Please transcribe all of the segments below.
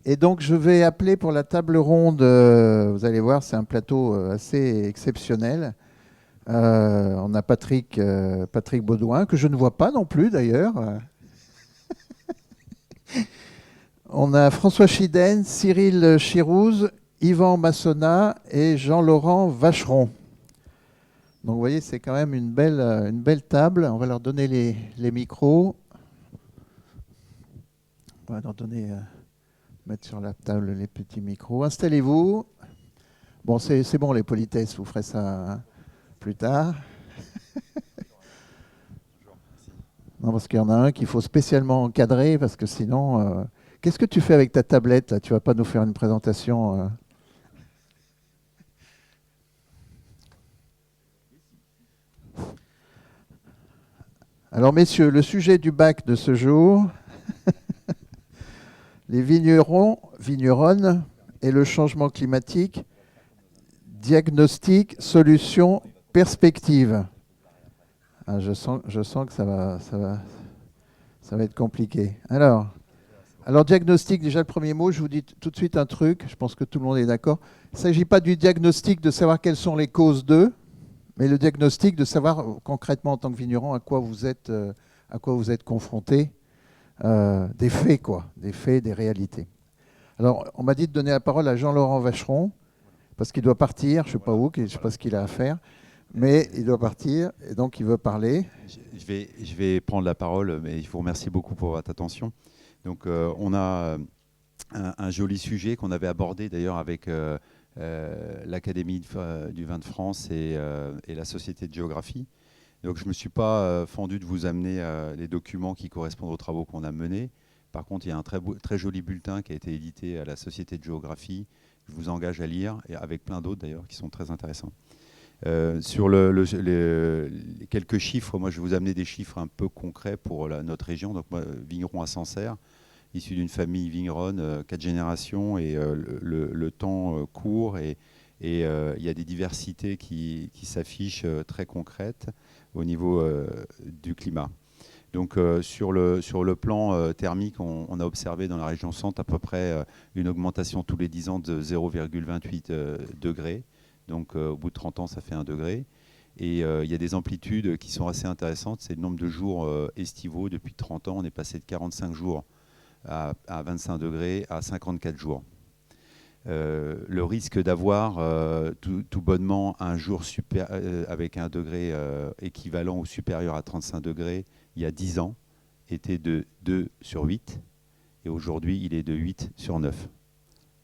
Et donc, je vais appeler pour la table ronde. Vous allez voir, c'est un plateau assez exceptionnel. On a Patrick Baudouin, que je ne vois pas non plus d'ailleurs. On a François Chidен, Cyril Chirouz, Yvan Massona et Jean-Laurent Vacheron. Donc, vous voyez, c'est quand même une belle table. On va leur donner les micros. On va leur donner, mettre sur la table les petits micros. Installez-vous. Bon, c'est bon, les politesses, vous ferez ça plus tard. Non, parce qu'il y en a un qu'il faut spécialement encadrer, parce que sinon... Qu'est-ce que tu fais avec ta tablette là? Tu vas pas nous faire une présentation Alors, messieurs, le sujet du bac de ce jour, les vigneronnes et le changement climatique, diagnostic, solution, perspective. Ah, je sens que ça va être compliqué. Alors, diagnostic, déjà le premier mot, je vous dis tout de suite un truc, je pense que tout le monde est d'accord. Il ne s'agit pas du diagnostic de savoir quelles sont les causes d'eux, mais le diagnostic de savoir concrètement en tant que vigneron à quoi vous êtes confronté, des faits, quoi, des faits, des réalités. Alors, on m'a dit de donner la parole à Jean-Laurent Vacheron, parce qu'il doit partir, je ne sais pas où, je ne sais pas ce qu'il a à faire, mais il doit partir, et donc il veut parler. Je vais prendre la parole, mais je vous remercie beaucoup pour votre attention. Donc, on a un joli sujet qu'on avait abordé d'ailleurs avec l'Académie du vin de France et la Société de géographie. Donc, je ne me suis pas fendu de vous amener les documents qui correspondent aux travaux qu'on a menés. Par contre, il y a un très joli bulletin qui a été édité à la Société de géographie. Je vous engage à lire, et avec plein d'autres d'ailleurs qui sont très intéressants. Sur les quelques chiffres, moi je vais vous amener des chiffres un peu concrets pour notre région. Donc moi, vigneron à Sancerre, issu d'une famille vigneronne, 4 générations, et le temps court, et il y a des diversités qui s'affichent très concrètes au niveau du climat. Donc sur le plan thermique, on a observé dans la région centre à peu près une augmentation tous les 10 ans de 0,28 degrés. Donc au bout de 30 ans, ça fait 1 degré. Et il y a des amplitudes qui sont assez intéressantes. C'est le nombre de jours estivaux. Depuis 30 ans, on est passé de 45 jours à 25 degrés à 54 jours. Le risque d'avoir tout bonnement un jour avec un degré équivalent ou supérieur à 35 degrés il y a 10 ans était de 2 sur 8. Et aujourd'hui, il est de 8 sur 9.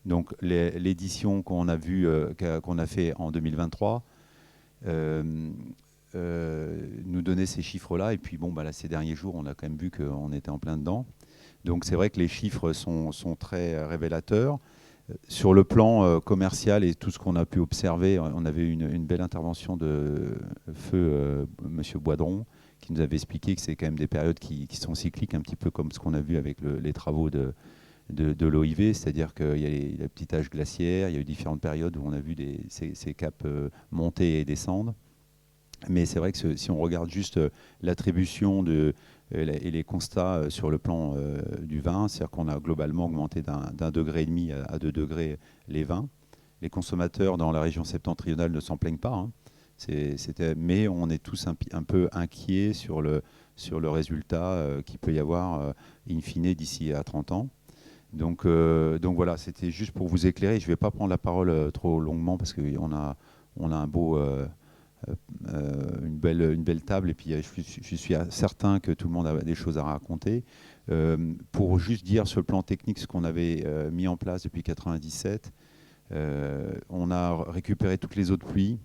Donc l'édition qu'on a fait en 2023 nous donnait ces chiffres-là. Et puis bon, là, ces derniers jours, on a quand même vu qu'on était en plein dedans. Donc c'est vrai que les chiffres sont très révélateurs. Sur le plan commercial et tout ce qu'on a pu observer, on avait une belle intervention de feu Monsieur Boidron, qui nous avait expliqué que c'est quand même des périodes qui sont cycliques, un petit peu comme ce qu'on a vu avec les travaux de l'OIV, c'est-à-dire qu'il y a le petit âge glaciaire, il y a eu différentes périodes où on a vu ces caps monter et descendre. Mais c'est vrai que si on regarde juste l'attribution et les constats sur le plan du vin, c'est-à-dire qu'on a globalement augmenté d'1,5 degré à 2 degrés les vins. Les consommateurs dans la région septentrionale ne s'en plaignent pas, hein. Mais on est tous un peu inquiets sur le résultat qu'il peut y avoir in fine d'ici à 30 ans. Donc voilà, c'était juste pour vous éclairer. Je ne vais pas prendre la parole trop longuement parce qu'on a un beau, une belle table, et puis je suis certain que tout le monde a des choses à raconter. Pour juste dire sur le plan technique ce qu'on avait mis en place depuis 1997, on a récupéré toutes les eaux de pluie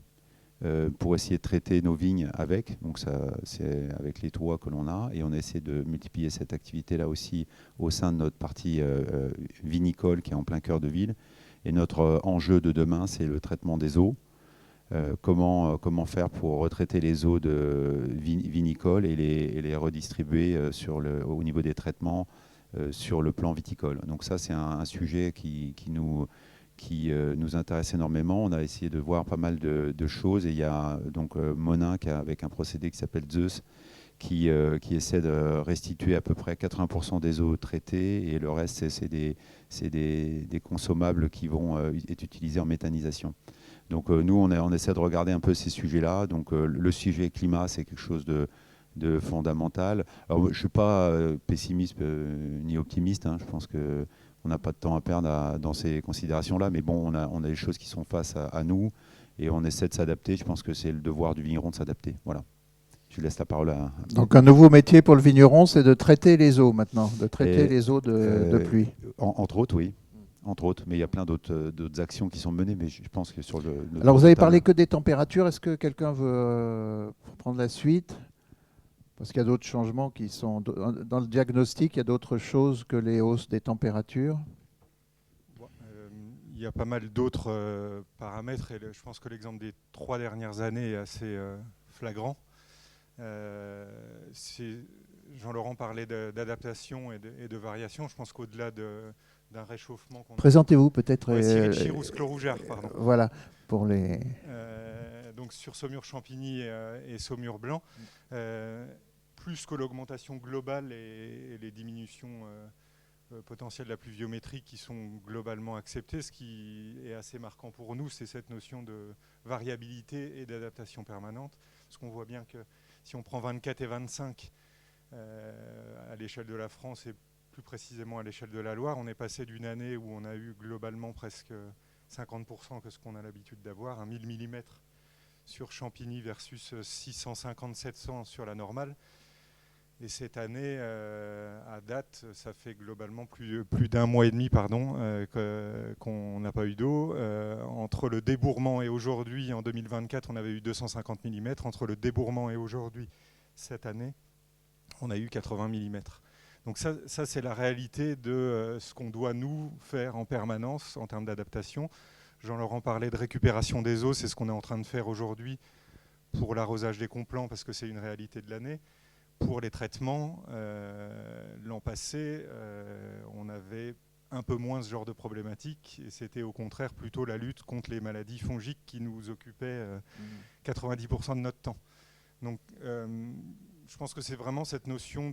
pour essayer de traiter nos vignes avec. Donc ça, c'est avec les toits que l'on a, et on a essayé de multiplier cette activité-là aussi au sein de notre partie vinicole qui est en plein cœur de ville. Et notre enjeu de demain, c'est le traitement des eaux. Comment faire pour retraiter les eaux vinicoles et les redistribuer au niveau des traitements sur le plan viticole. Donc ça, c'est un sujet qui nous intéresse énormément. On a essayé de voir pas mal de choses, et il y a donc Monin avec un procédé qui s'appelle Zeus, qui essaie de restituer à peu près 80% des eaux traitées et le reste, c'est des consommables qui vont être utilisés en méthanisation. Donc nous, on essaie de regarder un peu ces sujets-là. Donc le sujet climat, c'est quelque chose de fondamental. Alors, je ne suis pas pessimiste ni optimiste. Hein. Je pense qu'on n'a pas de temps à perdre dans ces considérations-là. Mais bon, on a des choses qui sont face à nous et on essaie de s'adapter. Je pense que c'est le devoir du vigneron de s'adapter. Voilà. Je laisse la parole à... Donc un nouveau métier pour le vigneron, c'est de traiter les eaux maintenant, de traiter les eaux de pluie. Entre autres, oui. Entre autres, mais il y a plein d'autres actions qui sont menées, mais je pense que sur le Alors vous avez parlé que des températures, est-ce que quelqu'un veut prendre la suite? Parce qu'il y a d'autres changements qui sont... Dans le diagnostic, il y a d'autres choses que les hausses des températures? Il y a pas mal d'autres paramètres, et je pense que l'exemple des 3 dernières années est assez flagrant. Jean-Laurent parlait d'adaptation et de variation. Je pense qu'au-delà d'un réchauffement... Présentez-vous peut-être. Cyril Chirousse-Clos-Rougard, pardon. Voilà, pour les... donc sur Saumur-Champigny et Saumur-Blanc, plus que l'augmentation globale et les diminutions potentielles de la pluviométrie qui sont globalement acceptées, ce qui est assez marquant pour nous, c'est cette notion de variabilité et d'adaptation permanente. Parce qu'on voit bien que si on prend 24 et 25 à l'échelle de la France et plus précisément à l'échelle de la Loire, on est passé d'une année où on a eu globalement presque 50% que ce qu'on a l'habitude d'avoir, 1000 mm sur Champigny versus 650-700 sur la normale. Et cette année, à date, ça fait globalement plus d'un mois et demi qu'on n'a pas eu d'eau. Entre le débourrement et aujourd'hui, en 2024, on avait eu 250 mm. Entre le débourrement et aujourd'hui, cette année, on a eu 80 mm. Donc ça c'est la réalité de ce qu'on doit nous faire en permanence en termes d'adaptation. Jean-Laurent parlait de récupération des eaux, c'est ce qu'on est en train de faire aujourd'hui pour l'arrosage des complants parce que c'est une réalité de l'année. Pour les traitements, l'an passé, on avait un peu moins ce genre de problématique et c'était au contraire plutôt la lutte contre les maladies fongiques qui nous occupait 90% de notre temps. Donc je pense que c'est vraiment cette notion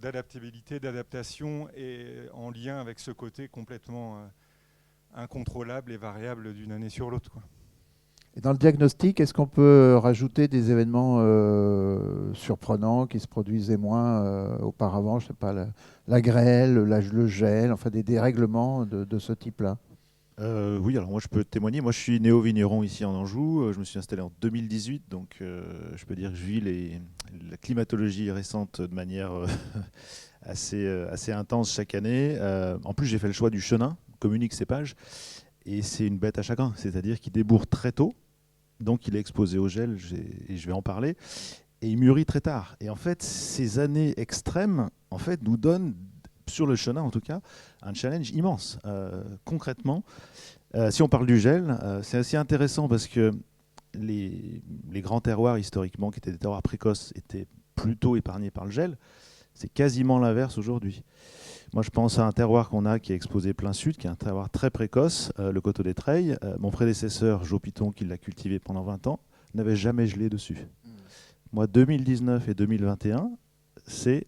d'adaptabilité, d'adaptation et en lien avec ce côté complètement incontrôlable et variable d'une année sur l'autre, quoi. Et dans le diagnostic, est-ce qu'on peut rajouter des événements surprenants qui se produisaient moins auparavant? Je ne sais pas, la grêle, le gel, enfin des dérèglements de ce type-là? Oui, alors moi je peux témoigner. Moi je suis néo-vigneron ici en Anjou. Je me suis installé en 2018, donc je peux dire que je vis la climatologie récente de manière assez intense chaque année. En plus, j'ai fait le choix du chenin, communique cépage, et c'est une bête à chagrin, c'est-à-dire qu'il débourre très tôt, donc il est exposé au gel, et je vais en parler, et il mûrit très tard. Et en fait, ces années extrêmes en fait, nous donnent, sur le chenin en tout cas, un challenge immense. Concrètement, si on parle du gel, c'est assez intéressant parce que les grands terroirs historiquement, qui étaient des terroirs précoces, étaient plutôt épargnés par le gel. C'est quasiment l'inverse aujourd'hui. Moi, je pense à un terroir qu'on a qui est exposé plein sud, qui est un terroir très précoce, le coteau des Treilles. Mon prédécesseur, Jo Piton, qui l'a cultivé pendant 20 ans, n'avait jamais gelé dessus. Moi, 2019 et 2021, c'est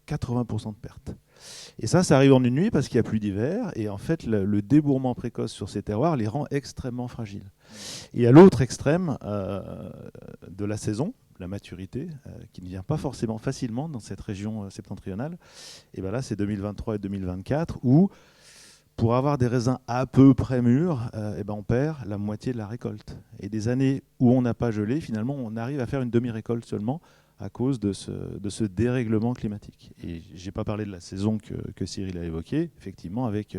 80% de pertes. Et ça arrive en une nuit parce qu'il n'y a plus d'hiver. Et en fait, le débourrement précoce sur ces terroirs les rend extrêmement fragiles. Et à l'autre extrême de la saison, la maturité, qui ne vient pas forcément facilement dans cette région septentrionale, et bien là, c'est 2023 et 2024 où, pour avoir des raisins à peu près mûrs, on perd la moitié de la récolte. Et des années où on n'a pas gelé, finalement, on arrive à faire une demi-récolte seulement à cause de ce dérèglement climatique. Et je n'ai pas parlé de la saison que Cyril a évoquée, effectivement, avec,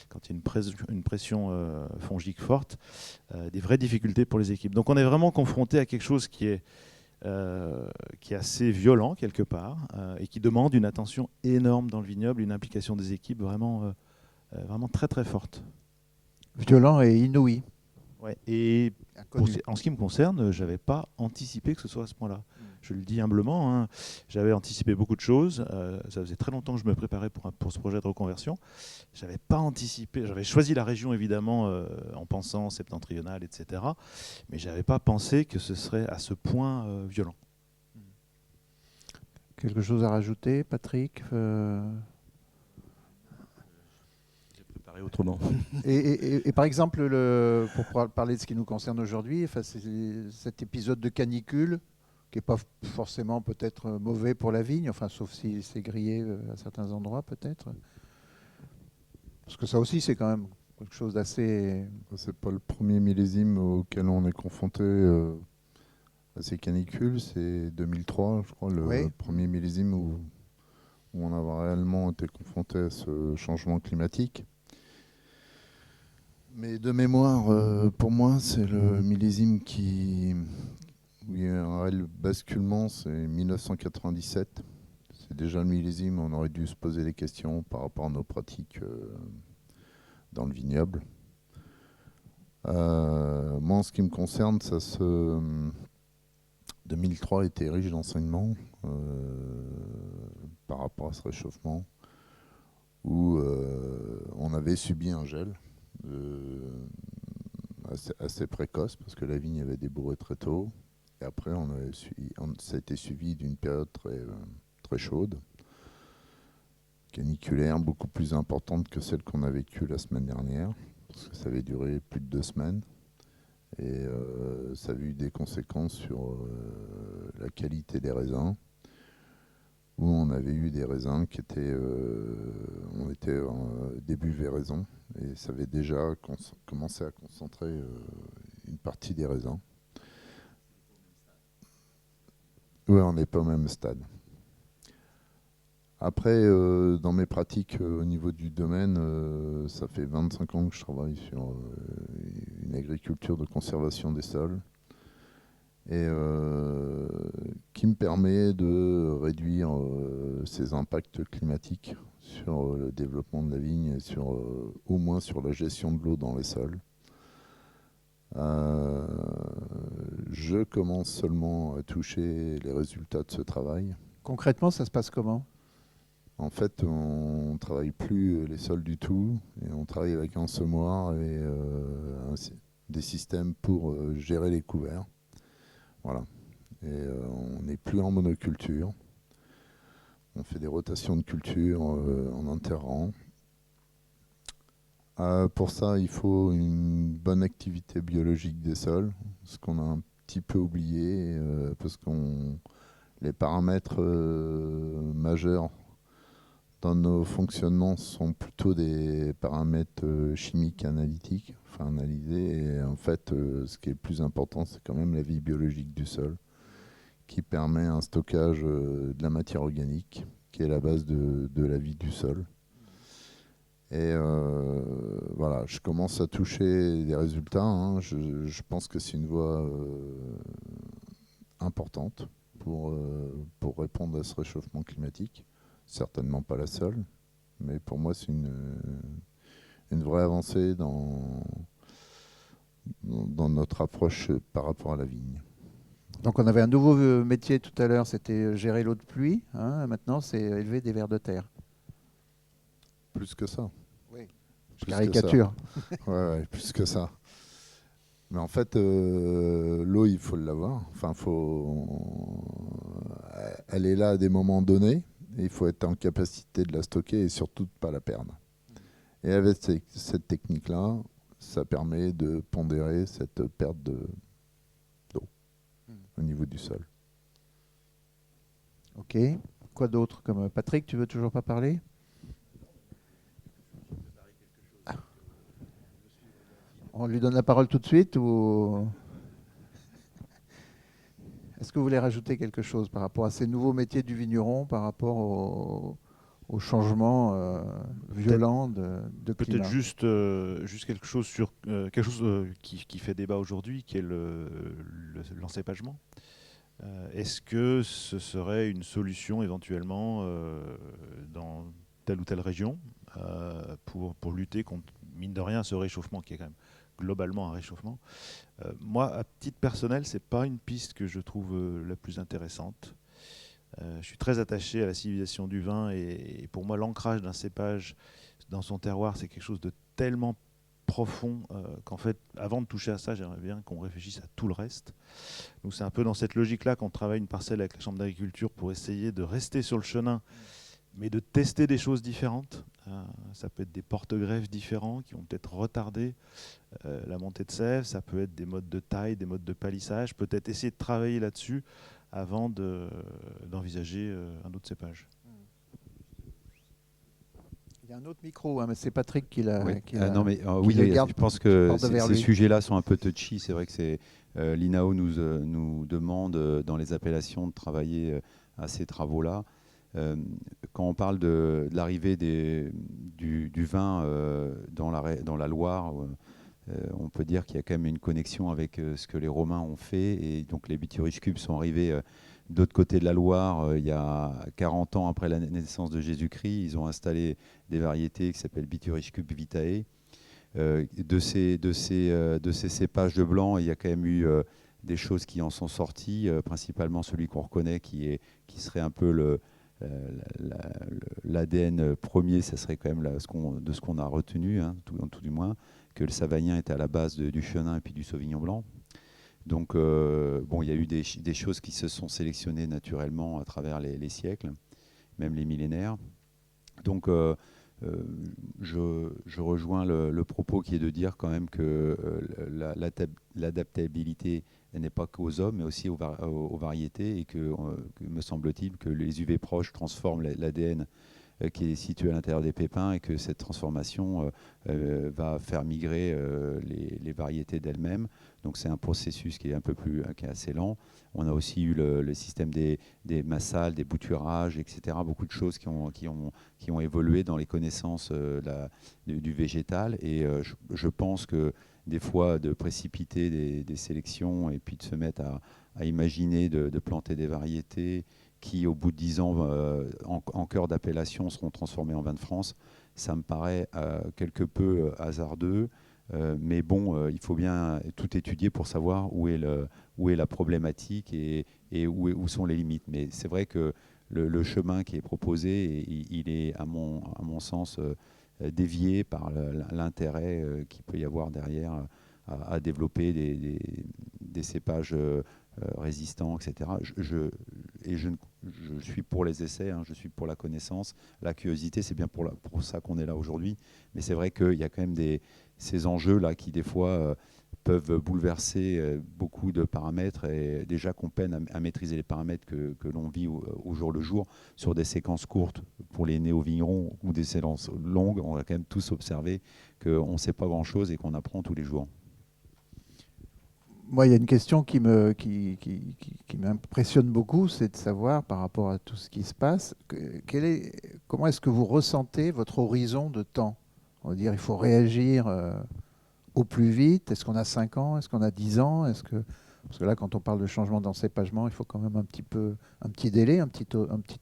quand il y a une pression fongique forte, des vraies difficultés pour les équipes. Donc on est vraiment confronté à quelque chose qui est assez violent quelque part et qui demande une attention énorme dans le vignoble, une implication des équipes vraiment très très forte. Violent et inouï. Ouais. Et en ce qui me concerne, je n'avais pas anticipé que ce soit à ce point-là. Je le dis humblement, hein, j'avais anticipé beaucoup de choses. Ça faisait très longtemps que je me préparais pour ce projet de reconversion. Je n'avais pas anticipé. J'avais choisi la région évidemment en pensant septentrionale, etc. Mais je n'avais pas pensé que ce serait à ce point violent. Quelque chose à rajouter, Patrick J'ai préparé autrement. Et par exemple, pour parler de ce qui nous concerne aujourd'hui, enfin, c'est cet épisode de canicule qui n'est pas forcément peut-être mauvais pour la vigne, enfin, sauf si c'est grillé à certains endroits peut-être. Parce que ça aussi, c'est quand même quelque chose d'assez... C'est pas le premier millésime auquel on est confronté à ces canicules, c'est 2003, je crois, le Oui. premier millésime où on a réellement été confronté à ce changement climatique. Mais de mémoire, pour moi, c'est le millésime où il y a un réel basculement, c'est 1997. C'est déjà le millésime où on aurait dû se poser des questions par rapport à nos pratiques dans le vignoble. Moi, en ce qui me concerne, 2003 était riche d'enseignements par rapport à ce réchauffement, où on avait subi un gel assez précoce, parce que la vigne avait débourré très tôt. Et après, ça a été suivi d'une période très chaude, caniculaire, beaucoup plus importante que celle qu'on a vécue la semaine dernière, parce que ça avait duré plus de 2 semaines. Et ça a eu des conséquences sur la qualité des raisins, où on avait eu des raisins qui étaient, on était en début véraison, et ça avait déjà commencé à concentrer une partie des raisins. Oui, on n'est pas au même stade. Après, dans mes pratiques au niveau du domaine, ça fait 25 ans que je travaille sur une agriculture de conservation des sols, et qui me permet de réduire ces impacts climatiques sur le développement de la vigne et au moins sur la gestion de l'eau dans les sols. Je commence seulement à toucher les résultats de ce travail. Concrètement, ça se passe comment ? En fait, on ne travaille plus les sols du tout, et on travaille avec un semoir et des systèmes pour gérer les couverts. Voilà. Et on n'est plus en monoculture. On fait des rotations de culture en interrang. Pour ça, il faut une bonne activité biologique des sols, ce qu'on a un petit peu oublié, parce que les paramètres majeurs dans nos fonctionnements sont plutôt des paramètres chimiques analytiques, enfin analysés. Et en fait, ce qui est le plus important, c'est quand même la vie biologique du sol, qui permet un stockage de la matière organique, qui est la base de la vie du sol. Et voilà, je commence à toucher des résultats. Hein. Je pense que c'est une voie importante pour répondre à ce réchauffement climatique. Certainement pas la seule, mais pour moi, c'est une vraie avancée dans notre approche par rapport à la vigne. Donc on avait un nouveau métier tout à l'heure, c'était gérer l'eau de pluie. Hein, maintenant, c'est élever des vers de terre. Plus que ça. Oui. Plus Caricature. Ouais, plus que ça. Mais en fait, l'eau, il faut l'avoir. Enfin, elle est là à des moments donnés. Et il faut être en capacité de la stocker et surtout de ne pas la perdre. Et avec cette technique-là, ça permet de pondérer cette perte d'eau au niveau du sol. Ok. Quoi d'autre comme Patrick, tu veux toujours pas parler ? On lui donne la parole tout de suite ou est-ce que vous voulez rajouter quelque chose par rapport à ces nouveaux métiers du vigneron, par rapport au changement violent de climat ? Peut-être juste quelque chose sur qui fait débat aujourd'hui, qui est l'encépagement. Est-ce que ce serait une solution éventuellement dans telle ou telle région pour lutter contre, mine de rien, ce réchauffement qui est quand même globalement un réchauffement. Moi, à titre personnel, c'est pas une piste que je trouve la plus intéressante. Je suis très attaché à la civilisation du vin et pour moi, l'ancrage d'un cépage dans son terroir, c'est quelque chose de tellement profond qu'en fait, avant de toucher à ça, j'aimerais bien qu'on réfléchisse à tout le reste. Donc c'est un peu dans cette logique-là qu'on travaille une parcelle avec la Chambre d'agriculture pour essayer de rester sur le chemin, mais de tester des choses différentes. Ça peut être des porte-greffes différents qui vont peut-être retarder la montée de sève, ça peut être des modes de taille, des modes de palissage, peut-être essayer de travailler là-dessus avant d'envisager un autre cépage. Il y a un autre micro, hein, mais c'est Patrick qui l'a. Oui, qui l'a- non, mais, qui le oui, garde je pense que porte vers ces lui. sujets-là sont un peu touchy. C'est vrai que l'INAO nous demande dans les appellations de travailler à ces travaux-là. Quand on parle de l'arrivée du vin dans la Loire, on peut dire qu'il y a quand même une connexion avec ce que les Romains ont fait. Et donc les Bituriges cubes sont arrivés de l'autre côté de la Loire il y a 40 ans après la naissance de Jésus-Christ. Ils ont installé des variétés qui s'appellent Bituriges cubes vitae. De ces cépages de blanc, il y a quand même eu des choses qui en sont sorties, principalement celui qu'on reconnaît qui serait un peu l'ADN premier, ça serait quand même de ce qu'on a retenu, hein, tout du moins, que le Savagnin était à la base du Chenin et puis du Sauvignon blanc. Donc, il y a eu des choses qui se sont sélectionnées naturellement à travers les siècles, même les millénaires. Donc, je rejoins le propos qui est de dire quand même que l'adaptabilité n'est pas qu'aux hommes, mais aussi aux variétés, et que me semble-t-il que les UV proches transforment l'ADN qui est situé à l'intérieur des pépins, et que cette transformation va faire migrer les variétés d'elles-mêmes. Donc c'est un processus qui est assez lent. On a aussi eu le système des massales, des bouturages, etc. Beaucoup de choses qui ont évolué dans les connaissances du végétal. Et je pense que des fois, de précipiter des sélections et puis de se mettre à imaginer de planter des variétés qui, au bout de 10 ans, en cœur d'appellation, seront transformées en vin de France, ça me paraît quelque peu hasardeux. Mais bon, il faut bien tout étudier pour savoir où est la problématique et où sont les limites. Mais c'est vrai que le chemin qui est proposé, il est, à mon sens, dévié par l'intérêt qu'il peut y avoir derrière à développer des cépages résistants, etc. Je suis pour les essais, hein, je suis pour la connaissance, la curiosité, c'est bien pour ça qu'on est là aujourd'hui. Mais c'est vrai qu'il y a quand même ces enjeux-là qui, des fois, peuvent bouleverser beaucoup de paramètres, et déjà qu'on peine à maîtriser les paramètres que l'on vit au jour le jour sur des séquences courtes pour les néo-vignerons ou des séquences longues. On a quand même tous observé qu'on ne sait pas grand-chose et qu'on apprend tous les jours. Moi, il y a une question qui m'impressionne beaucoup, c'est de savoir, par rapport à tout ce qui se passe, comment est-ce que vous ressentez votre horizon de temps? On va dire, il faut réagir au plus vite. Est-ce qu'on a 5 ans? Est-ce qu'on a 10 ans? Parce que là, quand on parle de changement d'encépagement, il faut quand même un petit délai, un petit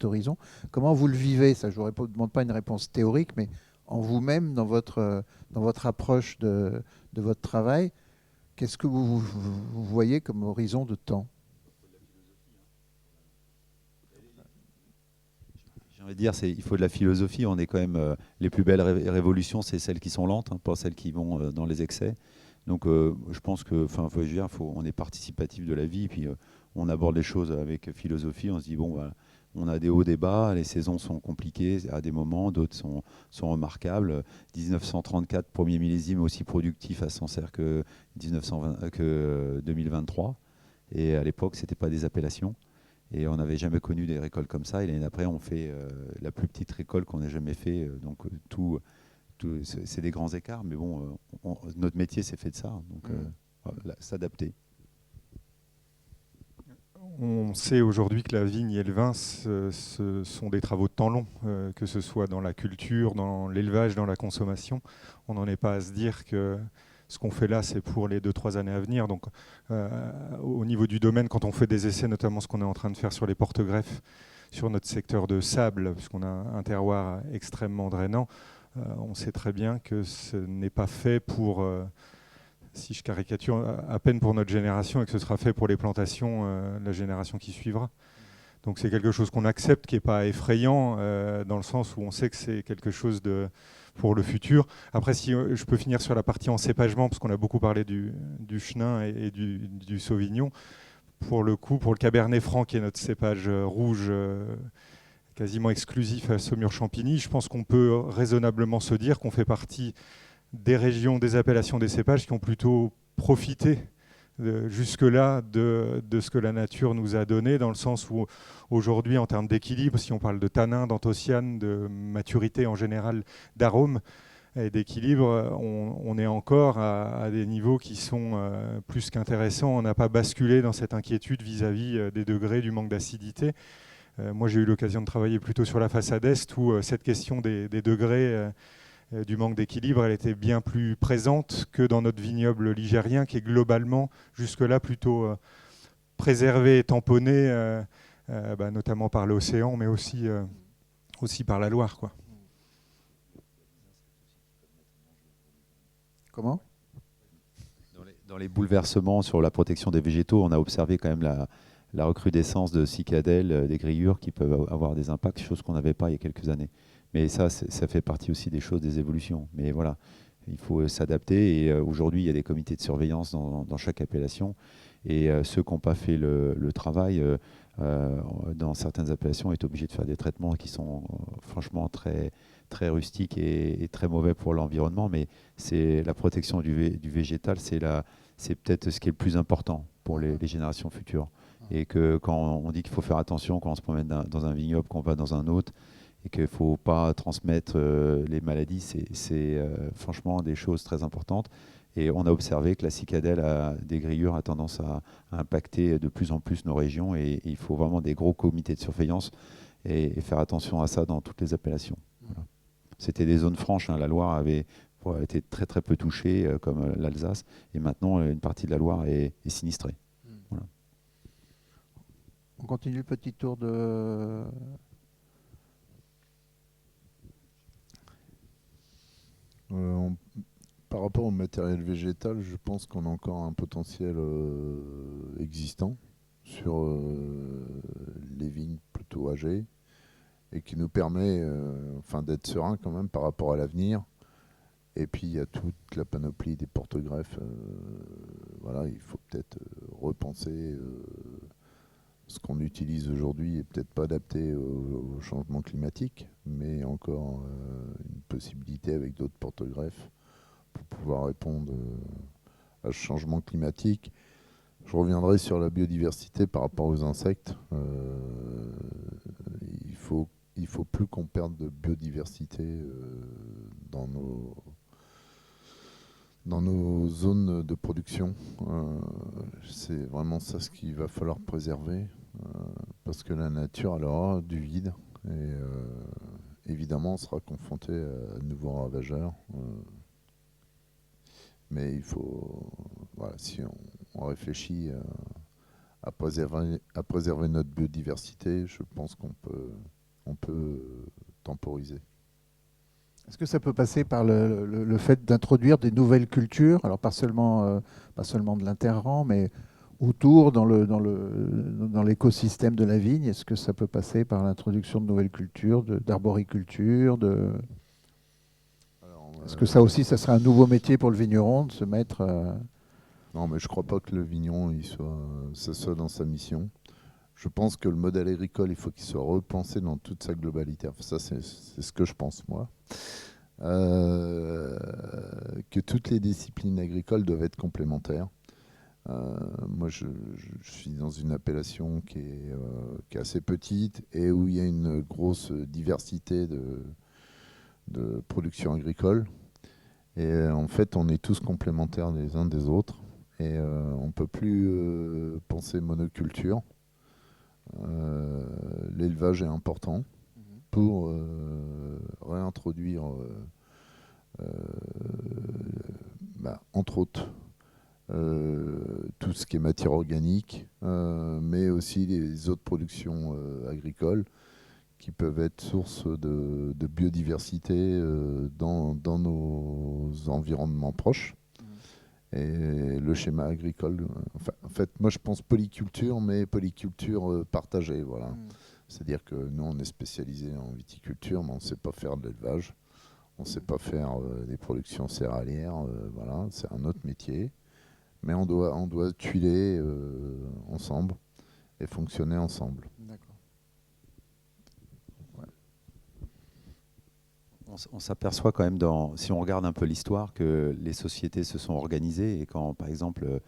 horizon. Comment vous le vivez? Ça, je ne vous demande pas une réponse théorique, mais en vous-même, dans votre approche de votre travail, qu'est-ce que vous voyez comme horizon de temps? J'ai envie de dire, il faut de la philosophie. On est quand même les plus belles révolutions, c'est celles qui sont lentes, hein, pas celles qui vont dans les excès. Donc, je pense que, on est participatif de la vie, puis on aborde les choses avec philosophie. On se dit bon, voilà, on a des hauts, des bas, les saisons sont compliquées à des moments, d'autres sont remarquables. 1934, premier millésime aussi productif à Sancerre que 2023. Et à l'époque, c'était pas des appellations. Et on n'avait jamais connu des récoltes comme ça. Et l'année d'après, on fait la plus petite récolte qu'on ait jamais fait. Donc c'est des grands écarts. Mais bon, notre métier, c'est fait de ça. Donc s'adapter. On sait aujourd'hui que la vigne et le vin, ce sont des travaux de temps long, que ce soit dans la culture, dans l'élevage, dans la consommation. On n'en est pas à se dire que ce qu'on fait là, c'est pour les 2-3 années à venir. Donc, au niveau du domaine, quand on fait des essais, notamment ce qu'on est en train de faire sur les porte-greffes, sur notre secteur de sable, puisqu'on a un terroir extrêmement drainant, on sait très bien que ce n'est pas fait pour... si je caricature, à peine pour notre génération, et que ce sera fait pour les plantations la génération qui suivra. Donc c'est quelque chose qu'on accepte, qui n'est pas effrayant, dans le sens où on sait que c'est quelque chose pour le futur. Après, si je peux finir sur la partie encépagement, parce qu'on a beaucoup parlé du Chenin et du Sauvignon. Pour le coup, pour le Cabernet Franc, qui est notre cépage rouge quasiment exclusif à Saumur-Champigny, je pense qu'on peut raisonnablement se dire qu'on fait partie des régions, des appellations des cépages qui ont plutôt profité jusque-là de ce que la nature nous a donné, dans le sens où aujourd'hui, en termes d'équilibre, si on parle de tanins, d'anthocyanes, de maturité en général, d'arômes et d'équilibre, on est encore à des niveaux qui sont plus qu'intéressants. On n'a pas basculé dans cette inquiétude vis-à-vis des degrés, du manque d'acidité. Moi, j'ai eu l'occasion de travailler plutôt sur la façade est, où cette question des degrés, du manque d'équilibre, elle était bien plus présente que dans notre vignoble ligérien, qui est globalement, jusque-là, plutôt préservé et tamponné, notamment par l'océan, mais aussi par la Loire, quoi. Comment ? Dans les bouleversements sur la protection des végétaux, on a observé quand même la recrudescence de cicadelles, des grillures qui peuvent avoir des impacts, chose qu'on n'avait pas il y a quelques années. Mais ça fait partie aussi des choses, des évolutions. Mais voilà, il faut s'adapter. Et aujourd'hui, il y a des comités de surveillance dans chaque appellation. Et ceux qui n'ont pas fait le travail, dans certaines appellations, est obligé de faire des traitements qui sont franchement très, très rustiques et très mauvais pour l'environnement. Mais c'est la protection du végétal, c'est peut-être ce qui est le plus important pour les générations futures. Et que quand on dit qu'il faut faire attention quand on se promène dans un vignoble, qu'on va dans un autre, et qu'il ne faut pas transmettre les maladies, c'est franchement des choses très importantes. Et on a observé que la cicadelle des grillures a tendance à impacter de plus en plus nos régions, et il faut vraiment des gros comités de surveillance et faire attention à ça dans toutes les appellations. Voilà. C'était des zones franches, hein. La Loire avait été très très peu touchée, comme l'Alsace, et maintenant une partie de la Loire est sinistrée. Voilà. On continue le petit tour de... Par rapport au matériel végétal, je pense qu'on a encore un potentiel existant sur les vignes plutôt âgées, et qui nous permet d'être serein quand même par rapport à l'avenir. Et puis il y a toute la panoplie des porte-greffes. Voilà, il faut peut-être repenser ce qu'on utilise aujourd'hui est peut-être pas adapté au changement climatique, mais encore une possibilité avec d'autres porte-greffes pour pouvoir répondre à ce changement climatique. Je reviendrai sur la biodiversité par rapport aux insectes. Il faut plus qu'on perde de biodiversité dans nos zones de production. C'est vraiment ça ce qu'il va falloir préserver, parce que la nature elle aura du vide, et évidemment on sera confronté à de nouveaux ravageurs. Mais il faut, voilà, si on réfléchit à préserver notre biodiversité, je pense qu'on peut temporiser. Est-ce que ça peut passer par le fait d'introduire des nouvelles cultures, alors pas seulement de l'interrang, mais autour dans l'écosystème de la vigne? Est-ce que ça peut passer par l'introduction de nouvelles cultures, d'arboriculture, Est-ce que ça aussi, ça serait un nouveau métier pour le vigneron de se mettre... Non, mais je ne crois pas que le vigneron ça soit dans sa mission. Je pense que le modèle agricole, il faut qu'il soit repensé dans toute sa globalité. Enfin, ça, c'est ce que je pense, moi. Que toutes les disciplines agricoles doivent être complémentaires. Moi, je suis dans une appellation qui est assez petite, et où il y a une grosse diversité de production agricole. Et en fait, on est tous complémentaires les uns des autres. Et on ne peut plus penser monoculture. L'élevage est important pour réintroduire, entre autres, tout ce qui est matière organique, mais aussi les autres productions agricoles qui peuvent être source de biodiversité dans nos environnements proches. Et le schéma agricole, en fait, moi je pense polyculture, mais polyculture partagée. Voilà. C'est-à-dire que nous on est spécialisé en viticulture, mais on ne sait pas faire de l'élevage. On ne sait pas faire des productions céréalières, voilà, c'est un autre métier. Mais on doit tuiler ensemble et fonctionner ensemble. D'accord. On s'aperçoit quand même, si on regarde un peu l'histoire, que les sociétés se sont organisées et quand, par exemple,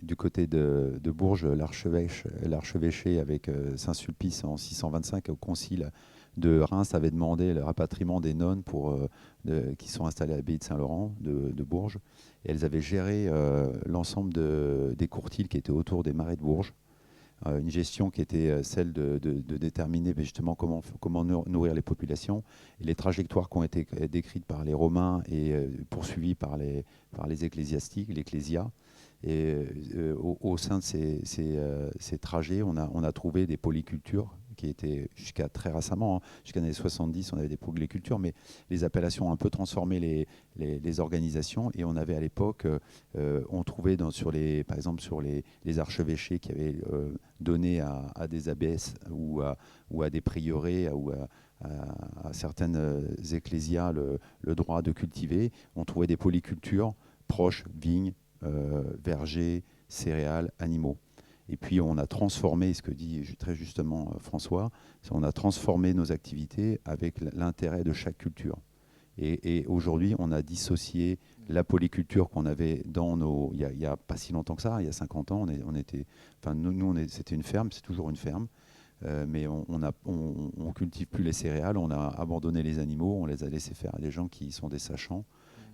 du côté de Bourges, l'archevêché avec Saint-Sulpice en 625 au concile de Reims avait demandé le rapatriement des nonnes qui sont installées à l'abbaye de Saint-Laurent de Bourges. Et elles avaient géré l'ensemble des courtils qui étaient autour des marais de Bourges. Une gestion qui était celle de déterminer justement comment nourrir les populations. Et les trajectoires qui ont été décrites par les Romains et poursuivies par les ecclésiastiques, l'ecclésia. Et au sein de ces trajets, on a trouvé des polycultures qui étaient jusqu'à très récemment, jusqu'à les années 70, on avait des polycultures, mais les appellations ont un peu transformé les organisations. Et on avait à l'époque, on trouvait par exemple sur les archevêchés qui avaient donné à des abbesses ou à des prieurés ou à certaines ecclésias le droit de cultiver. On trouvait des polycultures proches, vignes, vergers, céréales, animaux. Et puis on a transformé, ce que dit très justement François, on a transformé nos activités avec l'intérêt de chaque culture. Et aujourd'hui, on a dissocié la polyculture qu'on avait il y a pas si longtemps que ça, il y a 50 ans, c'était une ferme, c'est toujours une ferme, mais on cultive plus les céréales, on a abandonné les animaux, on les a laissés faire à des gens qui sont des sachants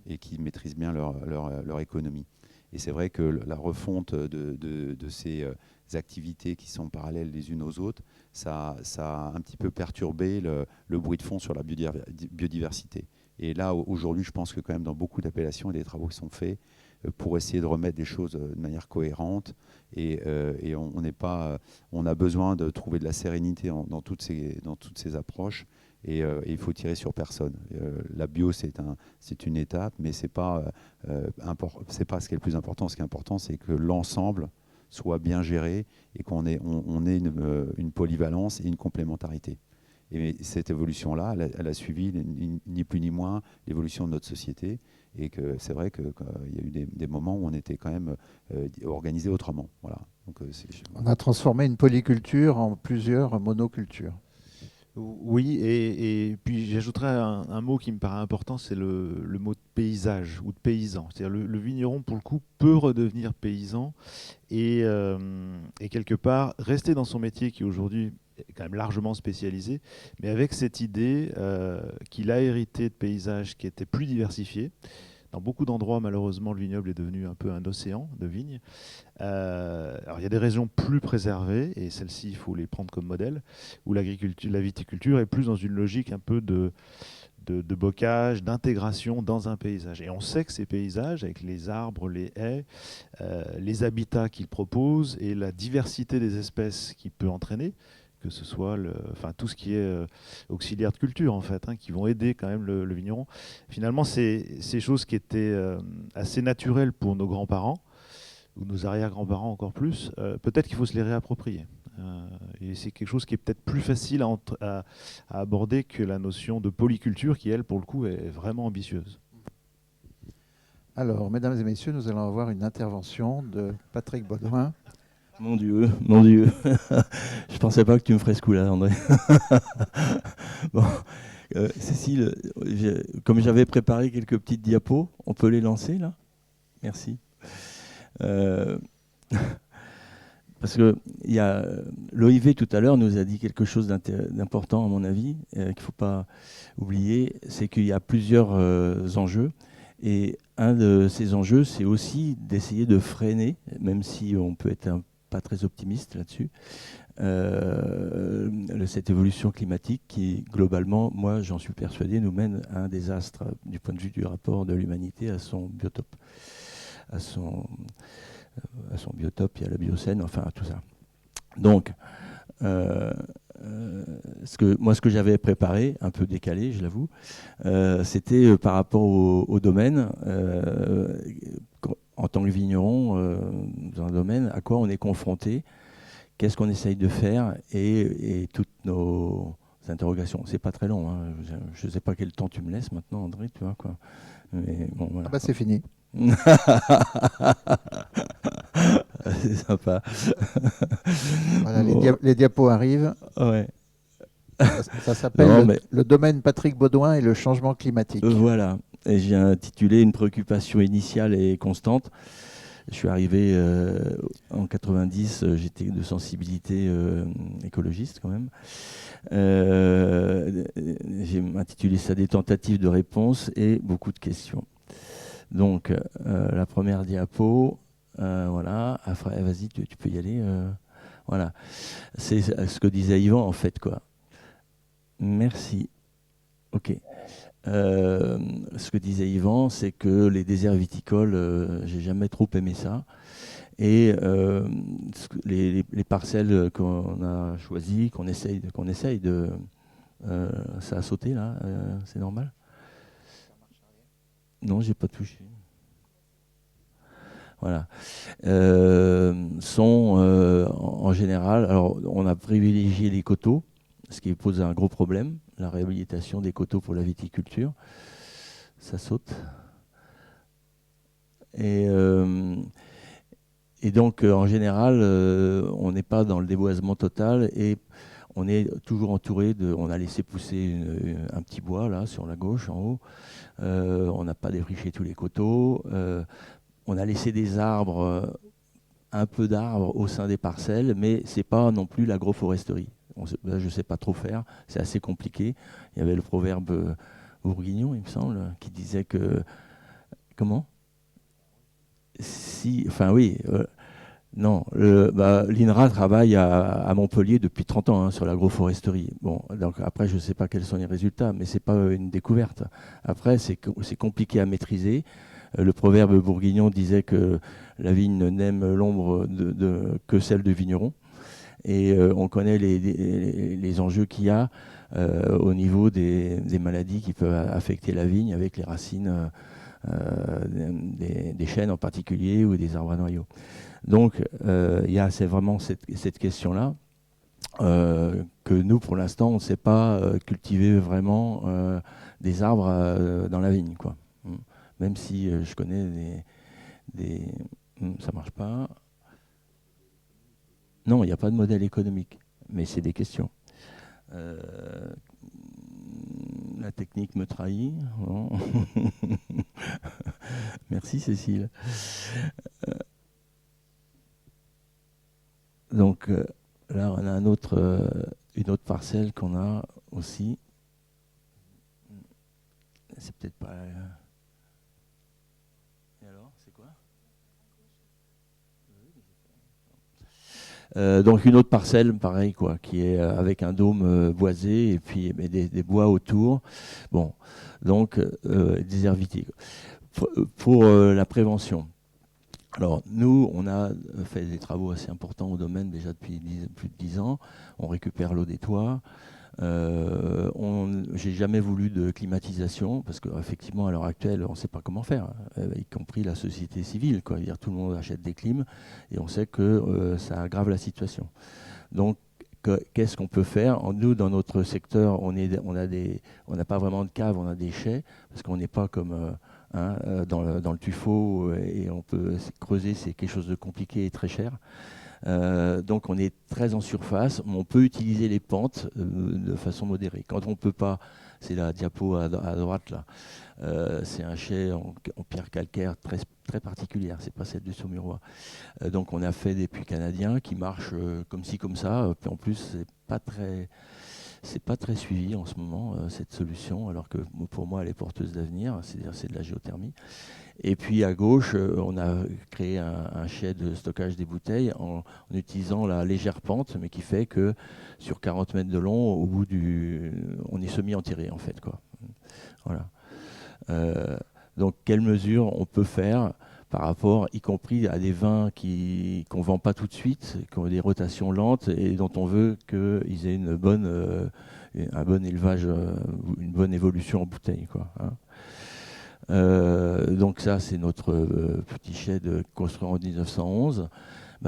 et qui maîtrisent bien leur économie. Et c'est vrai que la refonte de ces activités qui sont parallèles les unes aux autres, ça a un petit peu perturbé le bruit de fond sur la biodiversité. Et là, aujourd'hui, je pense que quand même dans beaucoup d'appellations, il y a des travaux qui sont faits pour essayer de remettre des choses de manière cohérente. Et on a besoin de trouver de la sérénité dans toutes ces approches. Et il faut tirer sur personne. La bio, c'est une étape, mais c'est pas ce qui est le plus important. Ce qui est important, c'est que l'ensemble soit bien géré et qu'on ait une polyvalence et une complémentarité. Et cette évolution-là, elle a suivi ni plus ni moins l'évolution de notre société. Et que c'est vrai qu'il y a eu des moments où on était quand même organisé autrement. Voilà. Donc, on a transformé une polyculture en plusieurs monocultures. Oui, et puis j'ajouterais un mot qui me paraît important, c'est le mot de paysage ou de paysan. C'est-à-dire le vigneron, pour le coup, peut redevenir paysan et quelque part rester dans son métier qui aujourd'hui est quand même largement spécialisé, mais avec cette idée qu'il a hérité de paysages qui étaient plus diversifiés. Dans beaucoup d'endroits, malheureusement, le vignoble est devenu un peu un océan de vignes. Alors, il y a des régions plus préservées, et celles-ci, il faut les prendre comme modèle, où la viticulture est plus dans une logique un peu de bocage, d'intégration dans un paysage. Et on sait que ces paysages, avec les arbres, les haies, les habitats qu'ils proposent et la diversité des espèces qu'il peut entraîner, que ce soit tout ce qui est auxiliaire de culture, en fait, qui vont aider quand même le vigneron. Finalement, c'est ces choses qui étaient assez naturelles pour nos grands-parents, ou nos arrière-grands-parents encore plus, peut-être qu'il faut se les réapproprier. Et c'est quelque chose qui est peut-être plus facile à aborder que la notion de polyculture, qui, elle, pour le coup, est vraiment ambitieuse. Alors, mesdames et messieurs, nous allons avoir une intervention de Patrick Baudouin. Mon Dieu, mon Dieu. Je pensais pas que tu me ferais ce coup-là, André. Bon, Cécile, comme j'avais préparé quelques petites diapos, on peut les lancer là? Merci. Parce que l'OIV tout à l'heure nous a dit quelque chose d'important à mon avis, qu'il ne faut pas oublier, c'est qu'il y a plusieurs enjeux. Et un de ces enjeux, c'est aussi d'essayer de freiner, même si on peut être pas très optimiste là-dessus, cette évolution climatique qui, globalement, moi j'en suis persuadé, nous mène à un désastre du point de vue du rapport de l'humanité à son biotope, à son biotope et à la biocène, enfin à tout ça. Donc, ce que j'avais préparé, un peu décalé, je l'avoue, c'était par rapport au domaine, en tant que vigneron, dans un domaine, à quoi on est confronté, qu'est-ce qu'on essaye de faire, et toutes nos cette interrogation. C'est pas très long. Hein. Je ne sais pas quel temps tu me laisses maintenant, André, tu vois quoi. Mais bon, voilà. Ah bah c'est fini. C'est sympa. Voilà, Bon. les diapos arrivent. Ouais. Ça s'appelle Non, mais- le domaine Patrick Baudouin et le changement climatique. Voilà. Et j'ai intitulé une préoccupation initiale et constante. Je suis arrivé en 90, j'étais de sensibilité écologiste quand même. J'ai intitulé ça des tentatives de réponse et beaucoup de questions. Donc la première diapo, voilà. Après, vas-y, tu peux y aller. Voilà. C'est ce que disait Yvan en fait, quoi. Merci. Ok. Ce que disait Yvan, c'est que les déserts viticoles, j'ai jamais trop aimé ça. Et les parcelles qu'on a choisies, qu'on essaye de... ça a sauté là, c'est normal? Non, j'ai pas touché. Voilà. Sont en général, alors on a privilégié les coteaux, ce qui pose un gros problème, la réhabilitation des coteaux pour la viticulture. Ça saute. Et donc, en général, on n'est pas dans le déboisement total et on est toujours entouré de... On a laissé pousser un petit bois, là, sur la gauche, en haut. On n'a pas défriché tous les coteaux. On a laissé des arbres, un peu d'arbres au sein des parcelles, mais ce n'est pas non plus l'agroforesterie. Là, je ne sais pas trop faire, c'est assez compliqué. Il y avait le proverbe bourguignon, il me semble, qui disait que... Comment ? Si, enfin oui, non, l'INRA travaille à Montpellier depuis 30 ans sur l'agroforesterie. Bon, donc après, je ne sais pas quels sont les résultats, mais ce n'est pas une découverte. Après, c'est compliqué à maîtriser. Le proverbe bourguignon disait que la vigne n'aime l'ombre que celle de vigneron. Et on connaît les enjeux qu'il y a au niveau des maladies qui peuvent affecter la vigne avec les racines des chênes en particulier ou des arbres à noyaux. Donc c'est vraiment cette question-là que nous, pour l'instant, on ne sait pas cultiver vraiment des arbres dans la vigne, quoi. Même si je connais ça marche pas. Non, il n'y a pas de modèle économique, mais c'est des questions. La technique me trahit. Non. Merci Cécile. Donc là, on a une autre parcelle qu'on a aussi. C'est peut-être pas... Et alors, c'est quoi ? Donc une autre parcelle, pareil, quoi, qui est avec un dôme boisé et puis des bois autour. Bon, donc des herbes viticoles. Pour la prévention. Alors nous, on a fait des travaux assez importants au domaine déjà depuis plus de 10 ans. On récupère l'eau des toits. J'ai jamais voulu de climatisation parce qu'effectivement à l'heure actuelle on ne sait pas comment faire, y compris la société civile, quoi. Dire, tout le monde achète des clims et on sait que ça aggrave la situation. Donc qu'est-ce qu'on peut faire? Nous, dans notre secteur, on n'a pas vraiment de cave, on a des chais parce qu'on n'est pas comme dans le tuffeau et on peut creuser, c'est quelque chose de compliqué et très cher. Donc on est très en surface, on peut utiliser les pentes de façon modérée. Quand on ne peut pas, c'est la diapo à droite là, c'est un chai en pierre calcaire très, très particulière, c'est pas celle du Saumurois. Donc on a fait des puits canadiens qui marchent comme ci comme ça, puis en plus c'est pas très suivi en ce moment cette solution, alors que pour moi elle est porteuse d'avenir, c'est-à-dire c'est de la géothermie. Et puis à gauche, on a créé un chai de stockage des bouteilles en utilisant la légère pente, mais qui fait que sur 40 mètres de long, au bout on est semi-enterré en fait, quoi. Voilà. Donc quelles mesures on peut faire par rapport, y compris à des vins qu'on ne vend pas tout de suite, qui ont des rotations lentes et dont on veut qu'ils aient un bon élevage, une bonne évolution en bouteille, quoi, hein. Donc ça, c'est notre petit chai construit en 1911.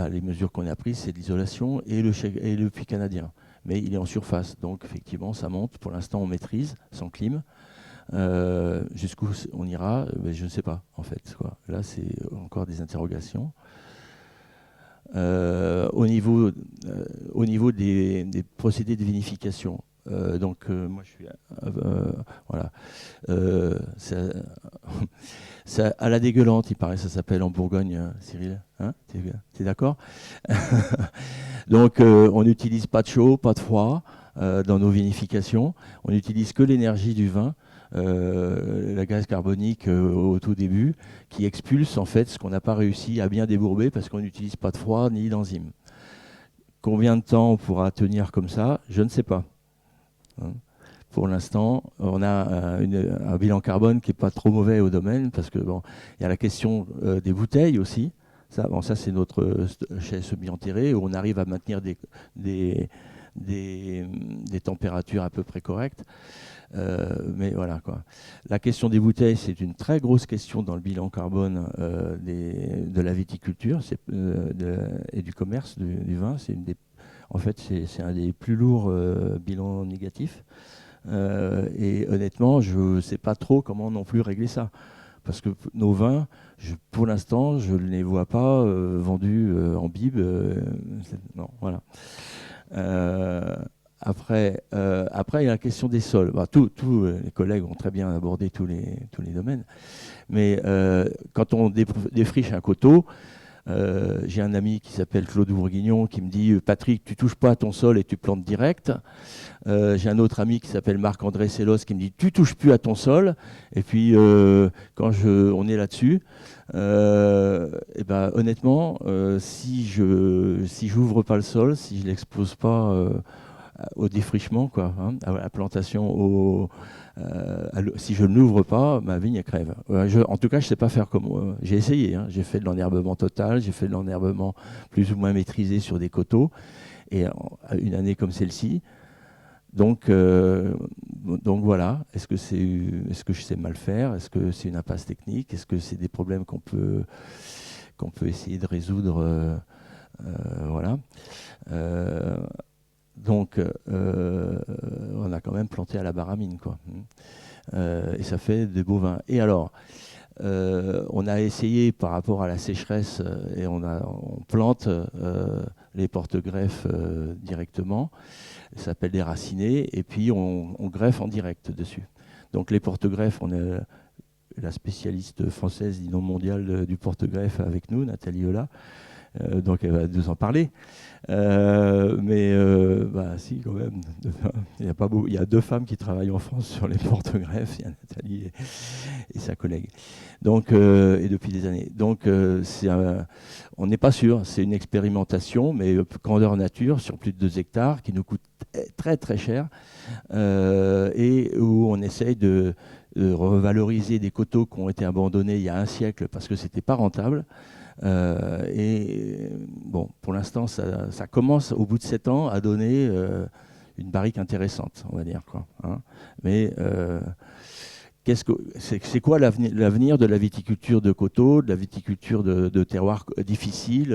Les mesures qu'on a prises, c'est l'isolation et le puits canadien. mais il est en surface. Donc effectivement, ça monte. Pour l'instant, on maîtrise, sans clim. Jusqu'où on ira, je ne sais pas, en fait, quoi. Là, c'est encore des interrogations. Au niveau des procédés de vinification, moi je suis voilà, ça, à la dégueulante, il paraît, ça s'appelle en Bourgogne, Cyril, hein, t'es d'accord? Donc on n'utilise pas de chaud, pas de froid dans nos vinifications, on n'utilise que l'énergie du vin. La gaz carbonique au tout début, qui expulse en fait ce qu'on n'a pas réussi à bien débourber parce qu'on n'utilise pas de froid ni d'enzymes. Combien de temps on pourra tenir comme ça, je ne sais pas. Hein. Pour l'instant, on a un bilan carbone qui n'est pas trop mauvais au domaine parce que bon, il y a la question des bouteilles aussi. Ça, bon, ça c'est notre chez semi-enterré où on arrive à maintenir des températures à peu près correctes. Mais voilà, quoi. La question des bouteilles, c'est une très grosse question dans le bilan carbone de la viticulture et du commerce du vin. En fait, c'est un des plus lourds bilans négatifs. Et honnêtement, je ne sais pas trop comment non plus régler ça. Parce que nos vins, pour l'instant, je ne les vois pas vendus en bib. Non, voilà. Après, il y a la question des sols. Bah, tous les collègues ont très bien abordé tous les domaines. Mais quand on défriche un coteau, j'ai un ami qui s'appelle Claude Bourguignon qui me dit « Patrick, tu touches pas à ton sol et tu plantes direct ». J'ai un autre ami qui s'appelle Marc-André Sellos qui me dit « Tu touches plus à ton sol ». Et puis, quand on est là-dessus, et ben, honnêtement, si j'ouvre pas le sol, si je l'expose pas au défrichement, quoi, hein, à la plantation, si je ne l'ouvre pas, ma vigne crève. En tout cas, je ne sais pas faire comme j'ai essayé. Hein, j'ai fait de l'enherbement total, j'ai fait de l'enherbement plus ou moins maîtrisé sur des coteaux, et une année comme celle-ci. Donc voilà. Est-ce que je sais mal faire? Est-ce que c'est une impasse technique? Est-ce que c'est des problèmes qu'on peut essayer de résoudre? Voilà. Donc, on a quand même planté à la baramine, quoi. Et ça fait de beaux vins. Et alors, on a essayé par rapport à la sécheresse, et on plante les porte-greffes directement. Ça s'appelle des racinés, et puis on greffe en direct dessus. Donc les porte-greffes, on a la spécialiste française, disons mondiale du porte-greffe avec nous, Nathalie Eula. Donc elle va nous en parler. Bah, si, quand même. Il y a 2 femmes qui travaillent en France sur les porte-greffes. Il y a Nathalie et sa collègue. Donc, et depuis des années. Donc, on n'est pas sûr. C'est une expérimentation, mais grandeur nature, sur plus de 2 hectares, qui nous coûte très, très cher. Et où on essaye de revaloriser des coteaux qui ont été abandonnés il y a un siècle parce que ce n'était pas rentable. Et bon, pour l'instant, ça commence au bout de 7 ans à donner une barrique intéressante, on va dire, quoi, hein. Mais c'est quoi l'avenir de la viticulture de coteaux, de la viticulture de terroirs difficiles